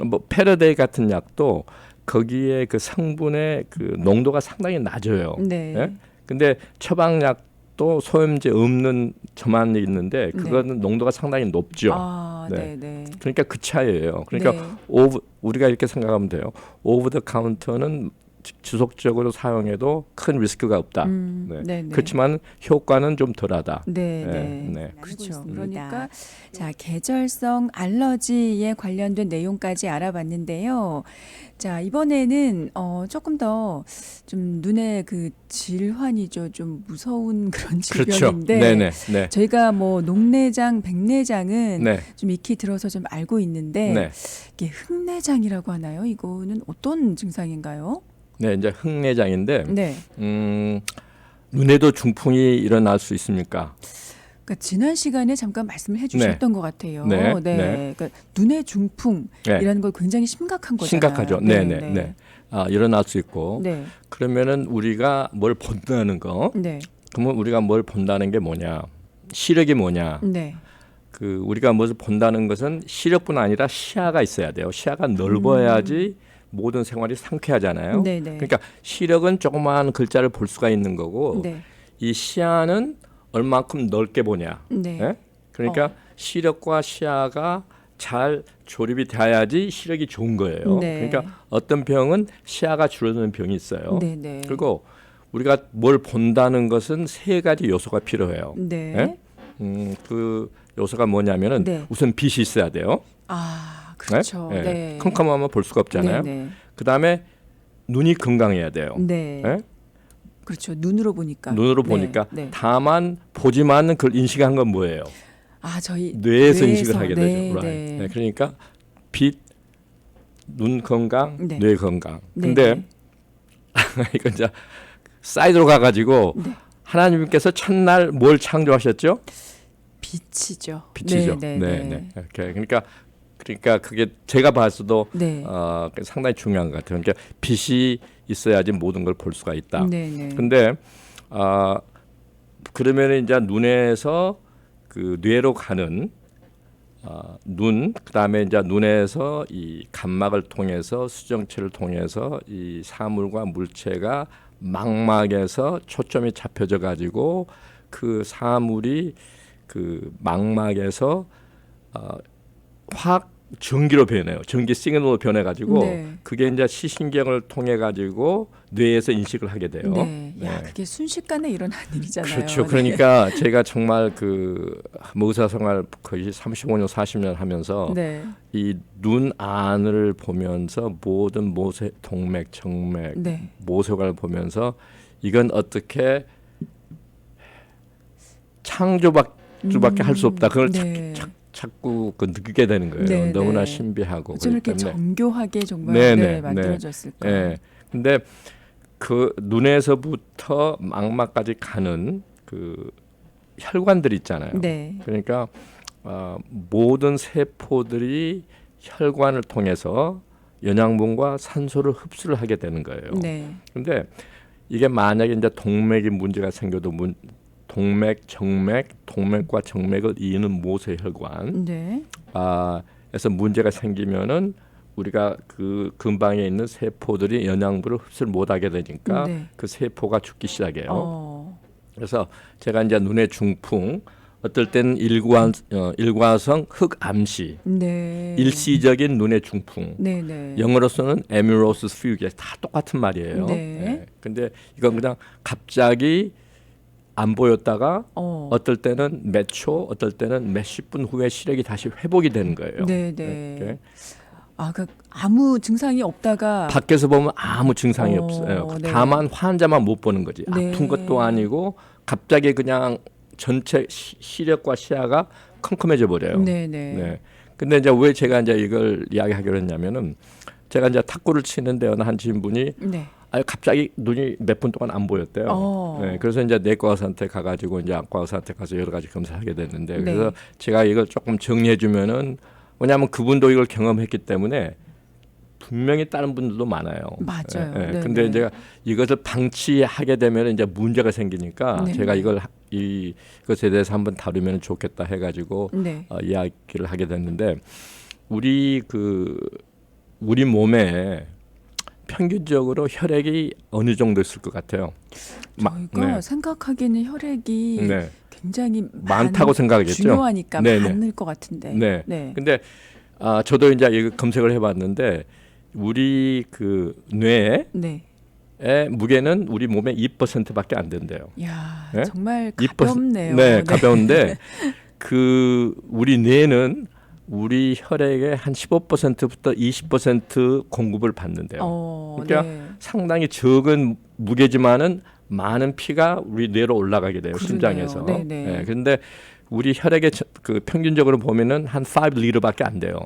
뭐 패러데이 같은 약도 거기에 그 성분의 그 농도가 상당히 낮아요. 네. 근데 처방약도 소염제 없는 저만이 있는데 그거는 농도가 상당히 높죠. 그러니까 그 차이예요. 그러니까 우리가 이렇게 생각하면 돼요. 오브 더 카운터는 지속적으로 사용해도 큰 리스크가 없다. 네. 네네. 그렇지만 효과는 좀 덜하다. 네, 네, 네. 네. 그렇죠. 그러니까 자, 계절성 알러지에 관련된 내용까지 알아봤는데요. 자, 이번에는 조금 더 좀 눈에 그 질환이죠. 좀 무서운 그런 그렇죠. 질병인데 네네. 네. 저희가 뭐 녹내장, 백내장은 네. 좀 익히 들어서 좀 알고 있는데 네. 이게 흑내장이라고 하나요? 이거는 어떤 증상인가요? 네. 이제 흑내장인데 네. 눈에도 중풍이 일어날 수 있습니까? 그러니까 지난 시간에 잠깐 말씀을 해주셨던 것 같아요. 네, 네. 네. 그러니까 눈의 중풍이라는 네. 거 굉장히 심각한 거잖아요. 심각하죠. 네네. 네. 일어날 수 있고 네. 그러면은 우리가 뭘 본다는 거. 네. 그러면 우리가 뭘 본다는 게 뭐냐? 시력이 뭐냐? 네. 그 우리가 무엇을 본다는 것은 시력뿐 아니라 시야가 있어야 돼요. 시야가 넓어야지 모든 생활이 상쾌하잖아요. 네네. 그러니까 시력은 조그마한 글자를 볼 수가 있는 거고 네. 이 시야는 얼마큼 넓게 보냐. 네. 예? 그러니까 시력과 시야가 잘 조립이 돼야지 시력이 좋은 거예요. 네. 그러니까 어떤 병은 시야가 줄어드는 병이 있어요. 네네. 그리고 우리가 뭘 본다는 것은 세 가지 요소가 필요해요. 네. 예? 그 요소가 뭐냐면은 네. 우선 빛이 있어야 돼요. 아, 그렇죠. 예? 네. 컴컴하면 볼 수가 없잖아요. 네네. 그다음에 눈이 건강해야 돼요. 네. 예? 그렇죠. 눈으로 보니까. 눈으로 네. 보니까 네. 다만 보지만 그걸 인식한 건 뭐예요? 아, 저희 뇌에서 인식을 하게 네, 되죠. 네. Right. 네, 그러니까 빛, 눈 건강, 네. 뇌 건강. 네, 근데 네. 이건 이제 사이드로 가가지고 네. 하나님께서 첫날 뭘 창조하셨죠? 빛이죠. 빛이죠. 네, 네, 네, 네. 이렇게 그러니까 그게 제가 봤어도 네. 상당히 중요한 것 같아요. 그러니까 빛이 있어야지 모든 걸 볼 수가 있다. 네, 네. 근데 그러면 이제 눈에서 그 뇌로 가는 눈, 그다음에 이제 눈에서 이 감막을 통해서 수정체를 통해서 이 사물과 물체가 망막에서 초점이 잡혀져 가지고 그 사물이 그 망막에서 화학 전기로 변해요. 전기 시그널로 변해 가지고 네. 그게 이제 시신경을 통해 가지고 뇌에서 인식을 하게 돼요. 네. 야, 그게 순식간에 일어난 일이잖아요. 그렇죠. 네. 그러니까 제가 정말 그 의사 생활 거의 35년 40년 하면서 네. 이 눈 안을 보면서 모든 모세, 동맥, 정맥, 네. 모세관을 보면서 이건 어떻게 창조밖에 할 수 없다. 그걸 네. 자꾸 그 느끼게 되는 거예요. 네, 너무나 네. 신비하고 어쩜 이렇게 그렇기 때문에. 정교하게 정말 네, 네, 네, 만들어졌을까? 네. 근데 그 눈에서부터 망막까지 가는 그 혈관들 있잖아요. 네. 그러니까 모든 세포들이 혈관을 통해서 영양분과 산소를 흡수를 하게 되는 거예요. 네. 근데 이게 만약에 이제 동맥이 문제가 생겨도 동맥, 정맥, 동맥과 정맥을 이으는 모세혈관 네. 에서 문제가 생기면은 우리가 그 근방에 있는 세포들이 영양분을 흡수를 못하게 되니까 네. 그 세포가 죽기 시작해요. 그래서 제가 이제 눈의 중풍, 어떨 때는 일과성 흑암시, 네. 일시적인 눈의 중풍, 네, 네. 영어로서는 에미로시스 퓨게 다 똑같은 말이에요. 네. 근데 이건 그냥 갑자기 안 보였다가 어떨 때는 몇 초, 어떨 때는 몇십 분 후에 시력이 다시 회복이 되는 거예요. 네, 네. 이렇게. 그 아무 증상이 없다가 밖에서 보면 아무 증상이 없어요. 네. 다만 환자만 못 보는 거지. 네. 아픈 것도 아니고 갑자기 그냥 전체 시력과 시야가 컴컴해져 버려요. 네, 네. 근데 이제 왜 제가 이제 이걸 이야기하기로 했냐면은 제가 이제 탁구를 치는데 어느 한 지인분이 네. 갑자기 눈이 몇 분 동안 안 보였대요. 네, 그래서 이제 내과 의사한테 가가지고 이제 안과 의사한테 가서 여러 가지 검사하게 됐는데 그래서 제가 이걸 조금 정리해주면은 왜냐하면 그분도 이걸 경험했기 때문에 분명히 다른 분들도 많아요. 맞아요. 네, 근데 이제 이것을 방치하게 되면 이제 문제가 생기니까 네. 제가 이것에 대해서 한번 다루면 좋겠다 해가지고 네. 이야기를 하게 됐는데 우리 몸에 평균적으로 혈액이 어느 정도 있을 것 같아요? 저희가 생각하기에는 혈액이 굉장히 많다고 생각하겠죠. 중요하니까 네네. 많을 것 같은데. 네. 네. 근데 저도 이제 이거 검색을 해봤는데 우리 그 뇌에 네. 무게는 우리 몸의 2%밖에 안 된대요. 야, 네? 정말 2%, 가볍네요. 네, 가벼운데 우리 뇌는 우리 혈액의 한 15%부터 20% 공급을 받는데요. 그러니까 네. 상당히 적은 무게지만은 많은 피가 우리 뇌로 올라가게 돼요. 그러네요. 심장에서. 네네. 네, 그런데 우리 혈액의 그 평균적으로 보면은 한 5리터밖에 안 돼요.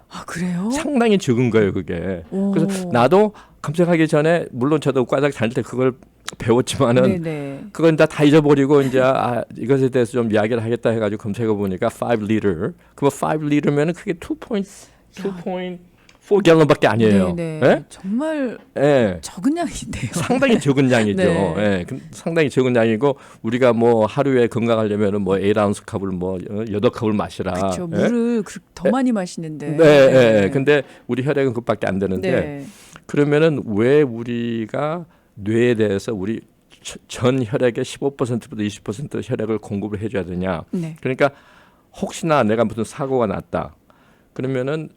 아, 그래요? 상당히 적은 거예요, 그게. 오. 그래서 나도 검색하기 전에 물론 저도 과학 다닐 때 그걸 배웠지만은 네네. 그건 다 잊어버리고 이제 이것에 대해서 좀 이야기를 하겠다 해가지고 검색해 보니까 5리터. 그럼 5리터면은 그게 2.4 갤런밖에 아니에요. 네네. 예? 정말 예. 적은 양인데요. 상당히 적은 양이죠. 네. 예. 상당히 적은 양이고 우리가 뭐 하루에 건강하려면은 뭐 8아운스 컵을 뭐 8컵을 마시라. 그렇죠. 예? 물을 더 많이 마시는데. 네, 예. 근데 우리 혈액은 그것밖에 안 되는데 네. 그러면은 왜 우리가 뇌에 대해서 우리 전 혈액의 15%부터 20% 혈액을 공급을 해줘야 되냐? 네. 그러니까 혹시나 내가 무슨 사고가 났다. 그러면은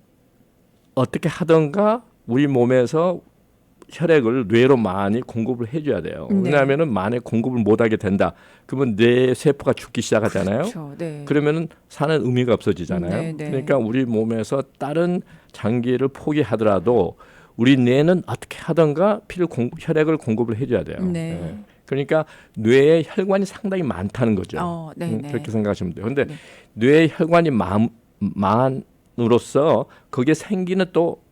어떻게 하던가 우리 몸에서 혈액을 뇌로 많이 공급을 해줘야 돼요. 네. 왜냐하면은 만약 공급을 못하게 된다. 그러면 뇌 세포가 죽기 시작하잖아요. 그렇죠. 네. 그러면은 사는 의미가 없어지잖아요. 네, 네. 그러니까 우리 몸에서 다른 장기를 포기하더라도 우리 뇌는 어떻게 하던가 혈액을 공급을 해줘야 돼요. 네. 예. 그러니까 뇌에 혈관이 상당히 많다는 거죠. 네. 그렇게 생각하시면 돼요. 그런데 네. 뇌에 혈관이 많으로서 거기에 생기는 또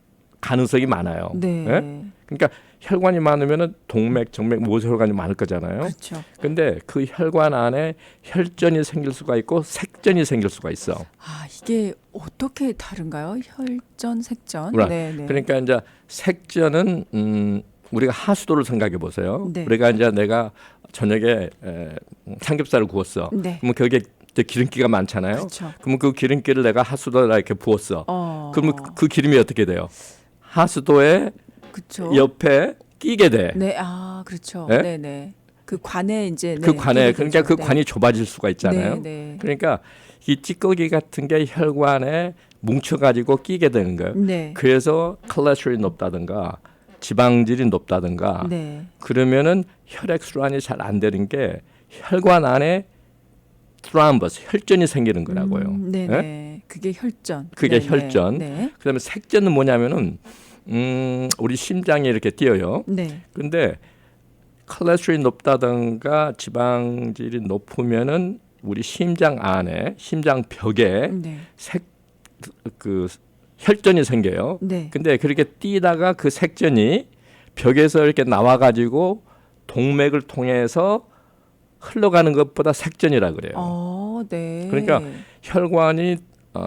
가능성이 많아요. 네. 예? 그러니까 혈관이 많으면은 동맥, 정맥, 모세혈관이 많을 거잖아요. 그렇죠. 근데 그 혈관 안에 혈전이 생길 수가 있고 색전이 생길 수가 있어. 아, 이게 어떻게 다른가요? 혈전, 색전. 그래. 네. 그러니까 이제 색전은 우리가 하수도를 생각해 보세요. 네. 우리가 이제 내가 저녁에 삼겹살을 구웠어. 네. 그러면 거기에 이제 기름기가 많잖아요. 그렇죠. 그러면 그 기름기를 내가 하수도에다 이렇게 부었어. 그러면 그 기름이 어떻게 돼요? 하수도의 그렇죠. 옆에 끼게 돼. 네, 아, 그렇죠. 네? 네, 네. 그 관에 이제 그 네, 관에 끼게 그러니까 되죠. 그 관이 좁아질 수가 있잖아요. 네, 네. 그러니까 이 찌꺼기 같은 게 혈관에 뭉쳐가지고 끼게 되는 거예요. 네. 그래서 콜레스테롤이 높다든가 지방질이 높다든가 네. 그러면은 혈액 순환이 잘 안 되는 게 혈관 안에 트럼버스 혈전이 생기는 거라고요. 네, 예? 네. 그게 혈전. 그게 네, 혈전. 네. 그다음에 색전은 뭐냐면은 우리 심장이 이렇게 뛰어요. 네. 근데 콜레스테롤이 높다든가 지방질이 높으면은 우리 심장 안에 심장 벽에 네. 그 혈전이 생겨요. 네. 근데 그렇게 뛰다가 그 색전이 벽에서 이렇게 나와 가지고 동맥을 통해서 흘러가는 것보다 색전이라 그래요. 네. 그러니까 혈관이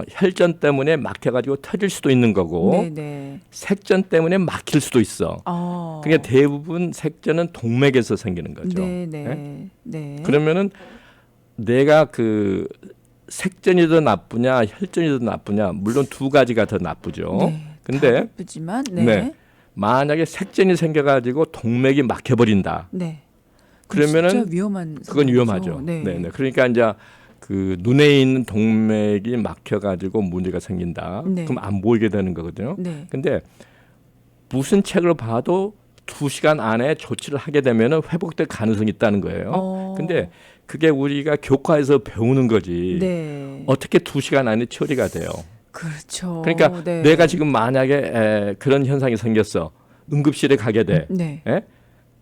혈전 때문에 막혀가지고 터질 수도 있는 거고 네, 네. 색전 때문에 막힐 수도 있어. 그러니까 대부분 색전은 동맥에서 생기는 거죠. 네, 네. 네? 네. 그러면은 내가 그 색전이 더 나쁘냐 혈전이 더 나쁘냐 물론 두 가지가 더 나쁘죠. 네. 근데 다 나쁘지만 네. 네. 만약에 색전이 생겨가지고 동맥이 막혀버린다. 네. 그러면은 진짜 위험한 그건 상황이죠. 위험하죠. 네. 네, 네. 그러니까 이제 그 눈에 있는 동맥이 막혀가지고 문제가 생긴다. 네. 그럼 안 보이게 되는 거거든요. 네. 근데 무슨 책을 봐도 2시간 안에 조치를 하게 되면은 회복될 가능성이 있다는 거예요. 근데 그게 우리가 교과에서 배우는 거지. 네. 어떻게 2시간 안에 처리가 돼요? 그렇죠. 그러니까 네. 내가 지금 만약에 그런 현상이 생겼어. 응급실에 가게 돼. 네.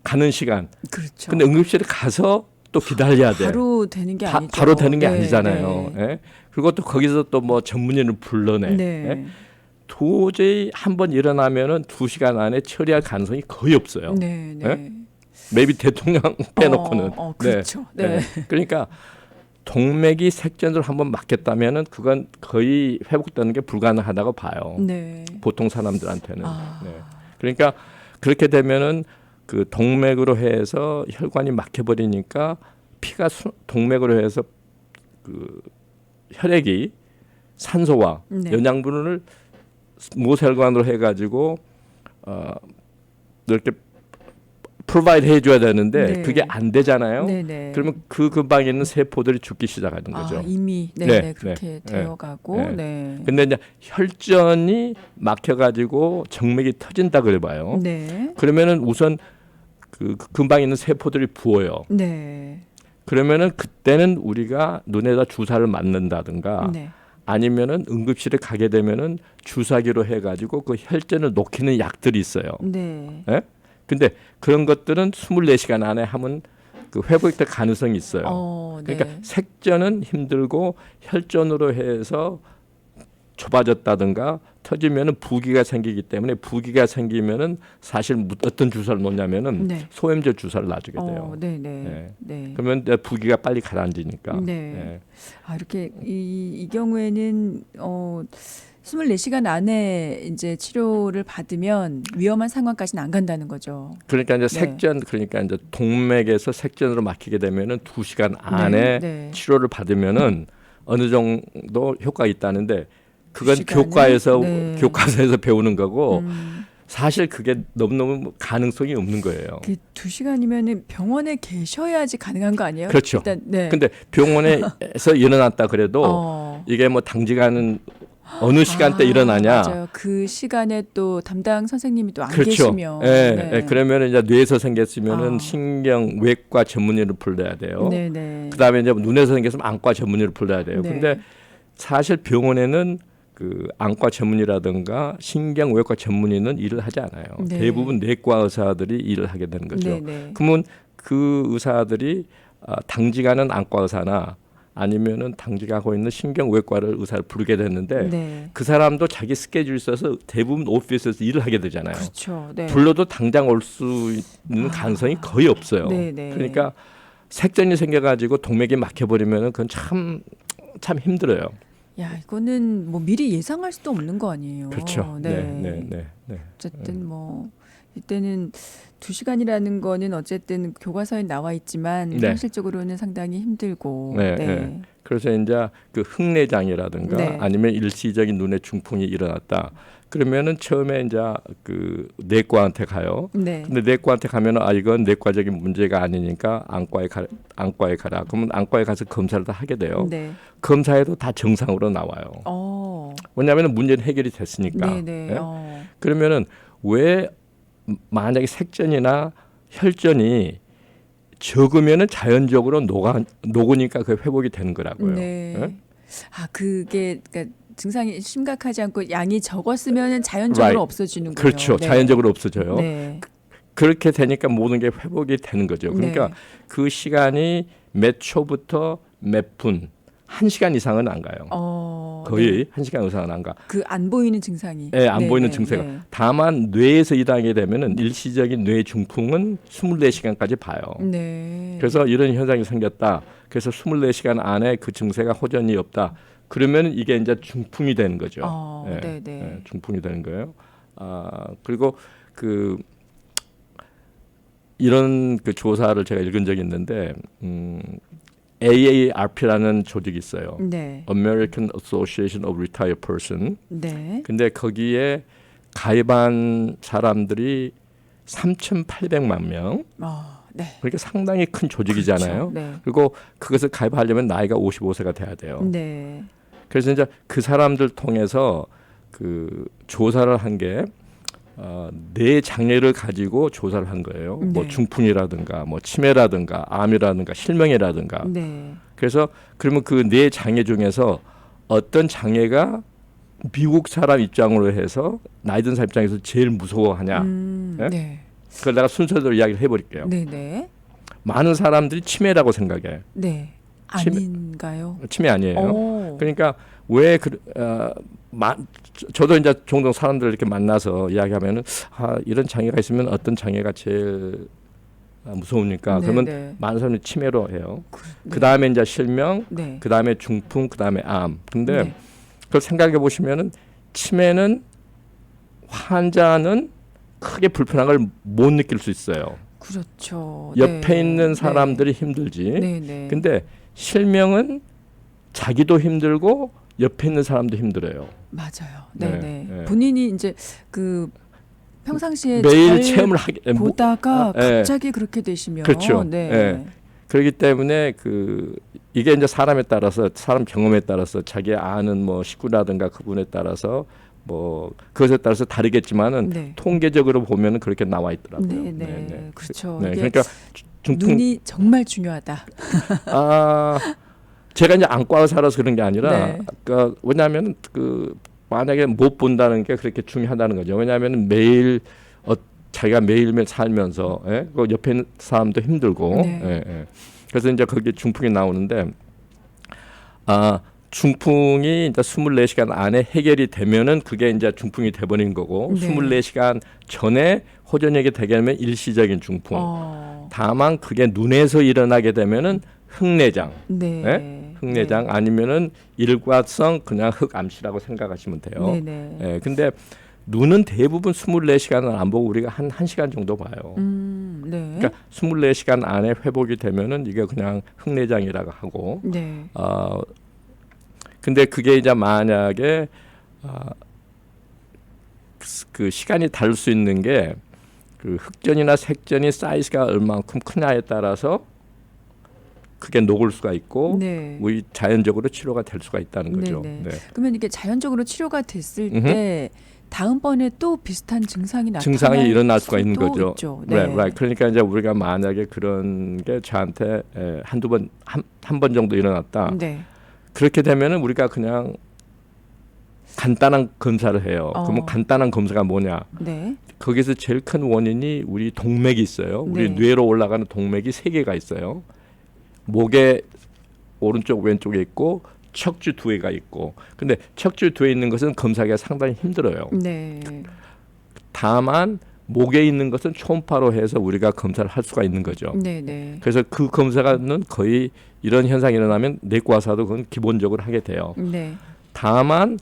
가는 시간. 그렇죠. 근데 응급실에 가서 또 기다려야 돼. 바로 되는 게 아니죠. 바로 되는 게 네, 아니잖아요. 네. 예? 그리고 또 거기서 또 뭐 전문의를 불러내. 네. 예? 도저히 한번 일어나면은 2시간 안에 처리할 가능성이 거의 없어요. 네, 네. 예? maybe 대통령 빼놓고는. 그렇죠. 네. 그러니까 동맥이 색전을 한번 막혔다면은 그건 거의 회복되는 게 불가능하다고 봐요. 네. 보통 사람들한테는. 네. 그러니까 그렇게 되면은 그 동맥으로 해서 혈관이 막혀버리니까 피가 동맥으로 해서 그 혈액이 산소와 네. 영양분을 모세혈관으로 해가지고 이렇게 프로바이드 해줘야 되는데 네. 그게 안 되잖아요. 네네. 그러면 그 근방에 있는 세포들이 죽기 시작하는 거죠. 이미 네, 네네 네, 그렇게 네, 되어가고 네. 네. 근데 이제 혈전이 막혀가지고 정맥이 터진다 그래봐요. 네. 그러면은 우선 그 근방에 있는 세포들이 부어요. 네. 그러면은 그때는 우리가 눈에다 주사를 맞는다든가 네. 아니면은 응급실에 가게 되면은 주사기로 해가지고 그 혈전을 녹이는 약들이 있어요. 네. 예? 근데 그런 것들은 24시간 안에 하면 그 회복될 가능성이 있어요. 네. 그러니까 색전은 힘들고 혈전으로 해서 좁아졌다든가 터지면은 부기가 생기기 때문에 부기가 생기면은 사실 어떤 주사를 놓냐면은 네. 소염제 주사를 놔주게 돼요. 네. 네. 네. 그러면 이제 부기가 빨리 가라앉으니까. 네. 이렇게 이 경우에는 24시간 안에 이제 치료를 받으면 위험한 상황까지는 안 간다는 거죠. 그러니까 이제 네. 색전 그러니까 이제 동맥에서 색전으로 막히게 되면은 2시간 안에 네. 치료를 받으면은 어느 정도 효과가 있다는데 그건 2시간에? 교과에서 네. 교과서에서 배우는 거고 음. 사실 그게 너무너무 가능성이 없는 거예요. 그 2시간이면은 병원에 계셔야지 가능한 거 아니에요? 그렇죠. 일단 네. 근데 병원에서 일어났다 그래도 이게 뭐 단지간은 어느 시간대 일어나냐. 맞아요. 그 시간에 또 담당 선생님이 또 안 그렇죠. 계시면. 예, 그러면 이제 뇌에서 생겼으면은 아. 신경외과 전문의를 불러야 돼요. 네네. 그다음에 이제 눈에서 생겼으면 안과 전문의를 불러야 돼요. 네. 근데 사실 병원에는 그 안과 전문의라든가 신경외과 전문의는 일을 하지 않아요. 네. 대부분 내과 의사들이 일을 하게 되는 거죠. 네네. 그러면 그 의사들이 당직하는 안과 의사나 아니면은 당직하고 있는 신경외과를 의사를 부르게 됐는데 네. 그 사람도 자기 스케줄이 있어서 대부분 오피스에서 일을 하게 되잖아요. 그렇죠. 네. 불러도 당장 올 수 있는 가능성이 거의 없어요. 네네. 그러니까 색전이 생겨가지고 동맥이 막혀버리면은 그건 참 힘들어요. 야, 이거는 뭐 미리 예상할 수도 없는 거 아니에요. 그렇죠. 네. 어쨌든 뭐 이때는 2시간이라는 거는 어쨌든 교과서에 나와 있지만 네. 현실적으로는 상당히 힘들고. 네. 그래서 이제 그 흑내장이라든가 네. 아니면 일시적인 눈의 중풍이 일어났다. 그러면은 처음에 이제 그 내과한테 가요. 네. 근데 내과한테 가면은 이건 내과적인 문제가 아니니까 안과에 가라. 그러면 안과에 가서 검사를 다 하게 돼요. 네. 검사에도 다 정상으로 나와요. 왜냐하면 문제는 해결이 됐으니까. 네네. 예? 그러면은 왜 만약에 색전이나 혈전이 적으면은 자연적으로 녹으니까 그 회복이 되는 거라고요. 네. 예? 그게 그러니까 증상이 심각하지 않고 양이 적었으면 자연적으로 Right. 없어지는 거예요. 그렇죠. 네. 자연적으로 없어져요. 네. 그렇게 되니까 모든 게 회복이 되는 거죠. 그러니까 네. 그 시간이 몇 초부터 몇 분, 1시간 이상은 안 가요. 거의 네. 1시간 이상은 안 가. 그 안 보이는 증상이. 네, 안 보이는 네. 증세가. 네. 다만 뇌에서 일하게 되면은 일시적인 뇌 중풍은 24시간까지 봐요. 네. 그래서 이런 현상이 생겼다. 그래서 24시간 안에 그 증세가 호전이 없다. 그러면 이게 이제 중풍이 되는 거죠. 네. 중풍이 되는 거예요. 그리고 그 이런 그 조사를 제가 읽은 적이 있는데 AARP라는 조직이 있어요. 네. American Association of Retired Person. 네. 근데 거기에 가입한 사람들이 3,800만 명. 네. 그러니까 상당히 큰 조직이잖아요. 그렇죠. 네. 그리고 그것을 가입하려면 나이가 55세가 돼야 돼요. 네. 그래서 이제 그 사람들 통해서 그 조사를 한 게 뇌 장애를 가지고 조사를 한 거예요. 네. 뭐 중풍이라든가 뭐 치매라든가 암이라든가 실명이라든가. 네. 그래서 그러면 그 뇌 장애 중에서 어떤 장애가 미국 사람 입장으로 해서 나이 든 사람 입장에서 제일 무서워하냐. 네? 네. 그걸 내가 순서대로 이야기를 해버릴게요. 네. 많은 사람들이 치매라고 생각해. 네. 치매. 아닌가요? 치매 아니에요. 그러니까 왜 저도 이제 종종 사람들 이렇게 만나서 이야기하면은 이런 장애가 있으면 어떤 장애가 제일 무서우니까 네, 그러면 네. 많은 사람들이 치매로 해요. 네. 그 다음에 이제 실명, 네. 그 다음에 중풍, 그 다음에 암. 근데 네. 그걸 생각해 보시면은 치매는 환자는 크게 불편한 걸 못 느낄 수 있어요. 그렇죠. 옆에 네. 있는 사람들이 힘들지. 네. 근데 실명은 자기도 힘들고 옆에 있는 사람도 힘들어요. 맞아요. 네, 네. 네. 본인이 이제 그 평상시에 매일 잘 체험을 하게 보다가 네. 갑자기 그렇게 되시면 그렇죠. 네. 네. 그렇기 때문에 이게 이제 사람에 따라서 사람 경험에 따라서 자기 아는 뭐 식구라든가 그분에 따라서 뭐 그것에 따라서 다르겠지만은 네. 통계적으로 보면은 그렇게 나와 있더라고요. 네. 그렇죠. 네, 이게 그러니까 중풍 눈이 정말 중요하다. 제가 이제 안과를 살아서 그런 게 아니라 네. 그러니까 왜냐하면 만약에 못 본다는 게 그렇게 중요하다는 거죠. 왜냐하면 매일 자기가 매일매일 살면서 그 옆에 있는 사람도 힘들고 네. 그래서 이제 거기 중풍이 나오는데 중풍이 이제 24시간 안에 해결이 되면은 그게 이제 중풍이 돼버린 거고 네. 24시간 전에 호전역이 되게 되면 일시적인 중풍. 다만 그게 눈에서 일어나게 되면은 흑내장, 네. 흑내장 아니면은 일과성 그냥 흑암시라고 생각하시면 돼요. 네네. 근데 눈은 대부분 24시간을 안 보고 우리가 한 1시간 정도 봐요. 네. 그러니까 24시간 안에 회복이 되면은 이게 그냥 흑내장이라고 하고. 네. 근데 그게 이제 만약에 그 시간이 다를 수 있는 게 그 흑전이나 색전이 사이즈가 얼만큼 크냐에 따라서 그게 녹을 수가 있고 네. 우리 자연적으로 치료가 될 수가 있다는 거죠. 네네. 네. 그러면 이게 자연적으로 치료가 됐을 때 다음번에 또 비슷한 증상이 증상이 일어날 수가 있는 수도 거죠. 있죠. 네. Right. 그러니까 이제 우리가 만약에 그런 게 저한테 한두 번, 한 번 정도 일어났다. 네. 그렇게 되면은 우리가 그냥 간단한 검사를 해요. 그러면 간단한 검사가 뭐냐? 네. 거기서 제일 큰 원인이 우리 동맥이 있어요. 우리 네. 뇌로 올라가는 동맥이 3개가 있어요. 목에 오른쪽 왼쪽에 있고 척추 2개가 있고. 근데 척추 2에 있는 것은 검사하기가 상당히 힘들어요. 네. 다만 목에 있는 것은 초음파로 해서 우리가 검사를 할 수가 있는 거죠. 네네. 그래서 그 검사는 거의 이런 현상이 일어나면 내과 의사도 그건 기본적으로 하게 돼요. 네. 다만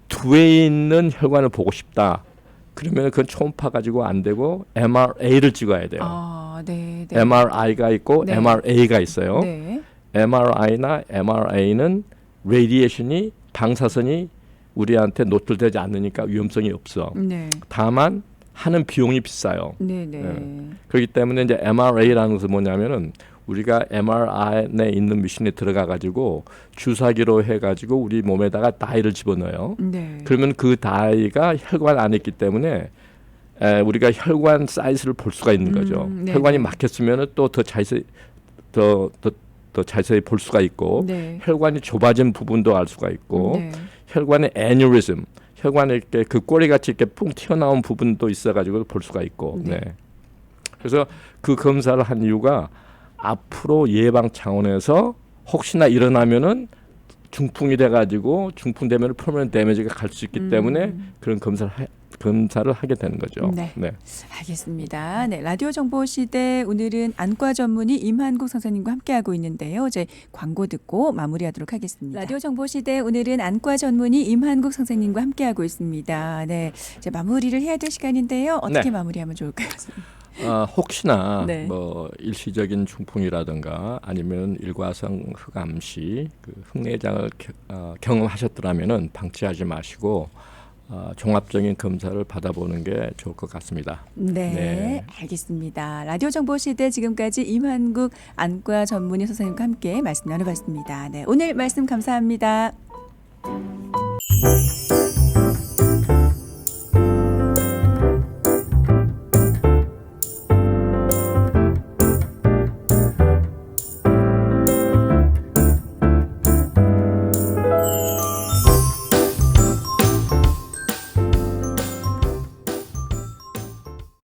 2에 있는 혈관을 보고 싶다. 그러면 그건 초음파 가지고 안 되고 MRA를 찍어야 돼요. 네. MRI가 있고 네. MRA가 있어요. 네. MRI나 MRA는 레디에이션이 방사선이 우리한테 노출되지 않으니까 위험성이 없어. 네. 다만 하는 비용이 비싸요. 네네. 그렇기 때문에 이제 MRA라는 것은 뭐냐면은 우리가 MRI에 있는 미신에 들어가 가지고 주사기로 해 가지고 우리 몸에다가 다이를 집어넣어요. 네. 그러면 그 다이가 혈관 안에 있기 때문에 우리가 혈관 사이즈를 볼 수가 있는 거죠. 혈관이 막혔으면은 또 더 자세히 더 자세히 볼 수가 있고 네. 혈관이 좁아진 부분도 알 수가 있고 네. 혈관의 애뉴리즘 혈관에 이렇게 그 꼬리같이 이렇게 뿡 튀어나온 부분도 있어가지고 볼 수가 있고. 네. 그래서 그 검사를 한 이유가 앞으로 예방 차원에서 혹시나 일어나면은 중풍이 돼가지고 중풍되면 퍼머넌트 데미지가 갈 수 있기 때문에 그런 검사를 하게 되는 거죠. 네. 알겠습니다. 네, 라디오 정보 시대 오늘은 안과 전문의 임한국 선생님과 함께하고 있는데요. 이제 광고 듣고 마무리하도록 하겠습니다. 라디오 정보 시대 오늘은 안과 전문의 임한국 선생님과 함께하고 있습니다. 네, 이제 마무리를 해야 될 시간인데요. 어떻게 마무리하면 좋을까요? 혹시나 네. 뭐 일시적인 중풍이라든가 아니면 일과성 흑암시, 흑내장을 경험하셨더라면은 방치하지 마시고 종합적인 검사를 받아보는 게 좋을 것 같습니다. 네, 알겠습니다. 라디오 정보 시대 지금까지 임한국 안과 전문의 선생님과 함께 말씀 나눠봤습니다. 네, 오늘 말씀 감사합니다.